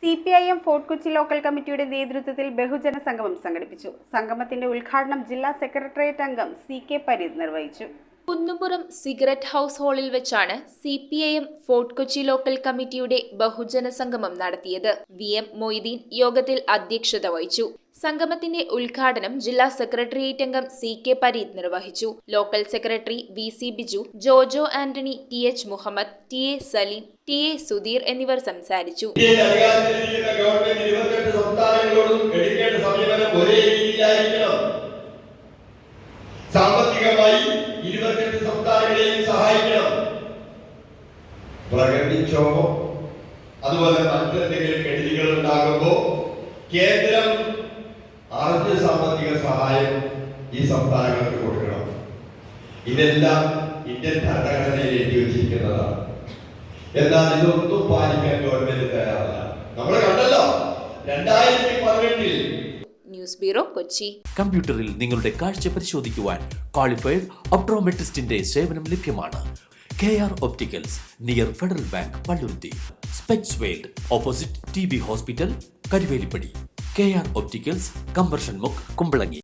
CPIM fort Kochi local കമ്മിറ്റിയുടെ നേതൃത്വത്തിൽ ബഹുജന സംഗമം സംഘടിപ്പിച്ചു. സംഗമത്തിന്റെ ഉദ്ഘാടനം ജില്ലാ സെക്രട്ടേറിയറ്റ് അംഗം CK പരീദ് നിർവഹിച്ചു. കുന്നുംപുറം സിഗരറ്റ് ഹൗസ് ഹാളിൽ വെച്ചാണ് CPIM ഫോർട്ട് കൊച്ചി ലോക്കൽ കമ്മിറ്റിയുടെ ബഹുജന സംഗമം നടത്തിയത്. VM മൊയ്തീൻ യോഗത്തിൽ അധ്യക്ഷത വഹിച്ചു. സംഗമത്തിന്റെ ഉദ്ഘാടനം ജില്ലാ സെക്രട്ടേറിയറ്റ് അംഗം CK പരീദ് നിർവഹിച്ചു. Local secretary VC Biju, Jojo Antony, TH Muhammad, TA Saleem, TA Sudheer എന്നിവർ സംസാരിച്ചു. സാമ്പത്തികമായി 28 സംസ്ഥാനങ്ങളെയും സഹായിക്കണം. പ്രകടിച്ചോമോ അതുപോലെ മറ്റെന്തെങ്കിലും കെടുതികൾ ഉണ്ടാകുമ്പോൾ കേന്ദ്രം ആദ്യ സാമ്പത്തിക സഹായം ഈ സംസ്ഥാനങ്ങൾക്ക് കൊടുക്കണം. ഇതെല്ലാം ഇന്ത്യൻ ഭരണഘടനയിൽ എഴുതി വച്ചിരിക്കുന്നതാണ്. എന്നാൽ ഇതൊന്നും പാലിക്കാൻ ഗവൺമെന്റ് തയ്യാറല്ല. നമ്മൾ കണ്ടല്ലോ 2018 ന്യൂസ് ബ്യൂറോ കൊച്ചി. കമ്പ്യൂട്ടറിൽ നിങ്ങളുടെ കാഴ്ച പരിശോധിക്കുവാൻ ക്വാളിഫൈഡ് ഒപ്ട്രോമെട്രിസ്റ്റിന്റെ സേവനം ലഭ്യമാണ്. KR opticals, near federal bank, Palluruthy. Specs world, opposite TB hospital, Karuvelippady. KR opticals, combustion മുക്ക്, കുമ്പളങ്ങി.